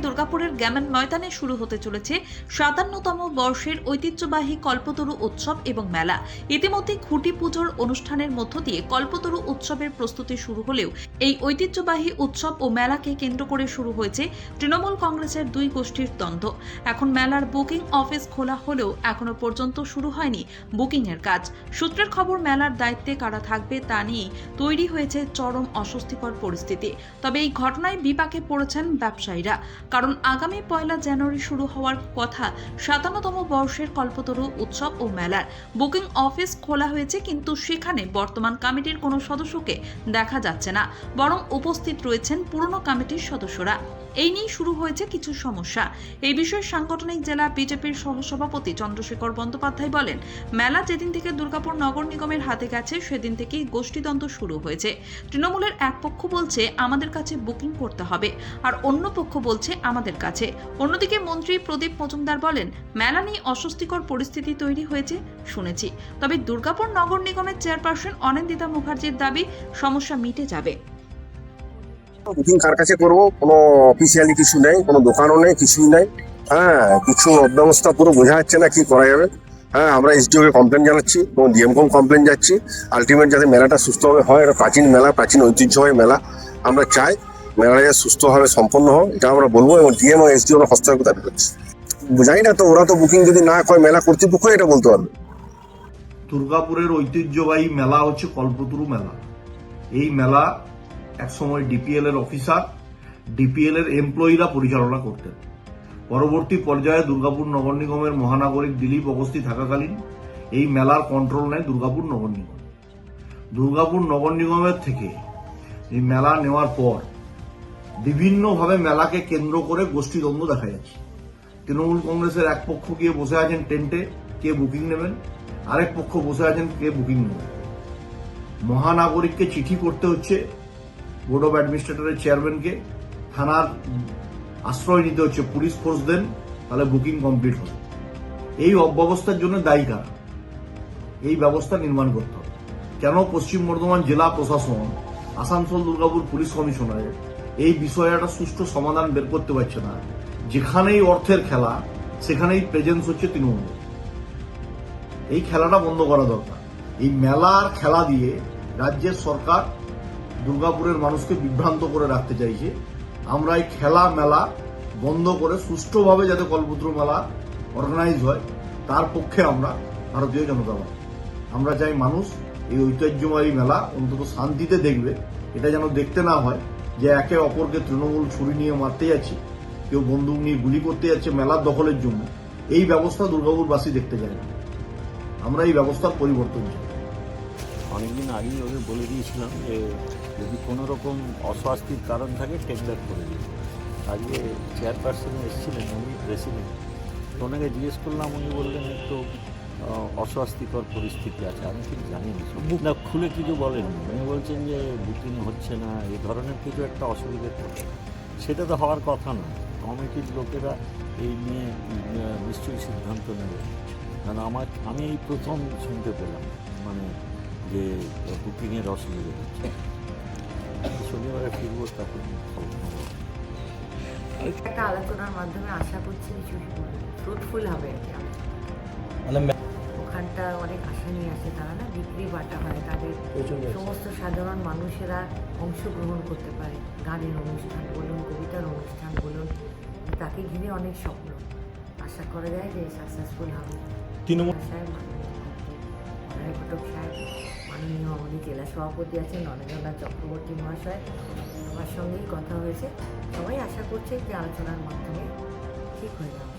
দুর্গাপুরের গ্যামন ময়দানে শুরু হতে চলেছে ৫৭তম বর্ষের ঐতিহ্যবাহী কল্পতরু উৎসব এবং মেলা। ইতিমধ্যে খুঁটি পুজোর অনুষ্ঠানের মধ্য দিয়ে কল্পতরু উৎসবের প্রস্তুতি শুরু হলেও এই ঐতিহ্যবাহী উৎসব ও মেলাকে কেন্দ্র করে শুরু হয়েছে তৃণমূল কংগ্রেসের দুই গোষ্ঠীর দ্বন্দ্ব। এখন মেলার বুকিং অফিস খোলা হলেও এখনো পর্যন্ত শুরু হয়নি বুকিং এর কাজ। সূত্রের খবর, মেলার দায়িত্বে কারা থাকবে তা নিয়ে তৈরি হয়েছে চরম অস্বস্তিকর পরিস্থিতি। তবে এই ঘটনায় বিপাকে পড়েছেন ব্যবসায়ীরা, কারণ আগামী ১ জানুয়ারি শুরু হওয়ার কথা ৫৭তম বর্ষের কল্পতরু উৎসব ও মেলার বুকিং অফিস খোলা হয়েছে, কিন্তু সেখানে বর্তমান কমিটির কোনো সদস্যকে দেখা যাচ্ছে না, বরং উপস্থিত রয়েছেন পুরনো কমিটির সদস্যরা। এই নিয়ে শুরু হয়েছে কিছু সমস্যা। এই বিষয়ে সাংগঠনিক জেলা বিজেপির সহসভাপতি চন্দ্রশেখর বন্দ্যোপাধ্যায় বলেন, মেলা যেদিন থেকে দুর্গাপুর নগর নিগমের হাতে গেছে সেদিন থেকেই গোষ্ঠীদ্বন্দ্ব শুরু হয়েছে। তৃণমূলের এক পক্ষ বলছে আমাদের কাছে বুকিং করতে হবে, আর অন্য পক্ষ বলছে আমাদের কাছে। অন্যদিকে মন্ত্রী প্রদীপ মজুমদার বলেন, মেলা নিয়ে অস্বস্তিকর পরিস্থিতি তৈরি হয়েছে শুনেছি, তবে দুর্গাপুর নগর নিগমের চেয়ারপারসন অনিন্দিতা মুখার্জির দাবি সমস্যা মিটে যাবে। বুকিং কার কাছে করবো, কোনো অফিসিয়ালি কিছু নেই, কোনো দোকানও নেই, কিছুই নেই। কিছু অব্যবস্থা পুরো বোঝা যাচ্ছে না কি করা যাবে। আমরা এসডিও কে কমপ্লেন জানাচ্ছি এবং ডিএমকেও কমপ্লেন যাচ্ছি। আলটিমেট যাতে মেলাটা সুস্থভাবে হয়, এটা প্রাচীন মেলা, প্রাচীন ঐতিহ্যবাহী মেলা, আমরা চাই মেলাটা যাতে সুস্থভাবে সম্পন্ন হয়, এটা আমরা বলবো এবং ডিএম ও এসডিও হস্তক্ষেপ দাবি করছি। জানি না তো, ওরা তো বুকিং যদি না করে মেলা কর্তৃপক্ষ এটা বলতে পারবে। দুর্গাপুরের ঐতিহ্যবাহী মেলা হচ্ছে কল্পতরু মেলা। এই মেলা একসময় ডিপিএল এর অফিসার, ডিপিএল এর এমপ্লয়িরা পরিচালনা করতেন। পরবর্তী পর্যায়ে দুর্গাপুর নগর নিগমের মহানাগরিক দিলীপ অবস্থি থাকাকালীন এই মেলার কন্ট্রোল নেয় দুর্গাপুর নগর নিগম। দুর্গাপুর নগর নিগমের থেকে এই মেলা নেওয়ার পর বিভিন্নভাবে মেলাকে কেন্দ্র করে গোষ্ঠীদ্বন্দ্ব দেখা যাচ্ছে। তৃণমূল কংগ্রেসের এক পক্ষ গিয়ে বসে আছেন টেন্টে, কে বুকিং নেবেন, আরেক পক্ষ বসে আছেন কে বুকিং নেবেন। মহানাগরিককে চিঠি করতে হচ্ছে, বোর্ড অফ অ্যাডমিনিস্ট্রেটরের চেয়ারম্যানকে, থানার আশ্রয় নিতে হচ্ছে, পুলিশ ফোর্স দেন তাহলে বুকিং কমপ্লিট হবে। এই অব্যবস্থার জন্য দায়ী কারা? এই ব্যবস্থা নির্মাণ করতে হবে। কেন পশ্চিম বর্ধমান জেলা প্রশাসন, আসানসোল দুর্গাপুর পুলিশ কমিশনারের এই বিষয়ে একটা সুষ্ঠু সমাধান বের করতে পারছে না? যেখানেই অর্থের খেলা সেখানেই প্রেজেন্স হচ্ছে তৃণমূল। এই খেলাটা বন্ধ করা দরকার। এই মেলার খেলা দিয়ে রাজ্যের সরকার দুর্গাপুরের মানুষকে বিভ্রান্ত করে রাখতে চাইছে। আমরা এই খেলা মেলা বন্ধ করে সুষ্ঠুভাবে যাতে কল্পতরু মেলা অর্গানাইজ হয় তার পক্ষে আমরা ভারতীয় জনতা পার্টি। আমরা চাই মানুষ এই ঐতিহ্যবাহী মেলা অন্তত শান্তিতে দেখবে। এটা যেন দেখতে না হয় যে একে অপরকে তৃণমূল ছুরি নিয়ে মারতে যাচ্ছে, কেউ বন্দুক নিয়ে গুলি করতে যাচ্ছে মেলার দখলের জন্য। এই ব্যবস্থা দুর্গাপুরবাসী দেখতে চায় না। আমরা এই ব্যবস্থার পরিবর্তন চাই। অনেকদিন আগেই ওদের বলে দিয়েছিলাম যে যদি কোনো রকম অস্বস্তির কারণ থাকে টেন্ডার করে দিন। আজকে চেয়ারপারসন এসেছিলেন, উনি প্রেসিডেন্ট, ওনাকে জিজ্ঞেস করলাম, উনি বললেন একটু অস্বস্তিকর পরিস্থিতি আছে। আমি ঠিক জানি না, খুলে কিছু বলেননি। উনি বলছেন যে বুকিং হচ্ছে না, এই ধরনের কিছু একটা অসুবিধা করছে। সেটা তো হওয়ার কথা না। কমিটির লোকেরা এই নিয়ে নিশ্চয়ই সিদ্ধান্ত নেবে। কারণ আমি এই প্রথম শুনতে পেলাম মানে যে বুকিংয়ের অসুবিধা হচ্ছে। শনিবারে ফিরবো, তাকে একটা আলোচনার মাধ্যমে আশা করছি কিছু ফ্রুটফুল হবে আর কি। ওখানটা অনেক আশা নিয়ে আসে তারা, না বিক্রি বাটা হয়, তাদের সমস্ত সাধারণ মানুষেরা অংশগ্রহণ করতে পারে। গানের অনুষ্ঠান বলুন, কবিতার অনুষ্ঠান বলুন, তাকে ঘিরে অনেক স্বপ্ন। আশা করা যায় যে সাকসেসফুল হবে। সাহেব, মাননীয় ঘটক সাহেব, মাননীয় আমাদের জেলা সভাপতি আছেন নরেন্দ্রনাথ চক্রবর্তী মহাশয়, আমার সঙ্গেই কথা হয়েছে। সবাই আশা করছে যে আলোচনার মাধ্যমে ঠিক হয়ে যাবে।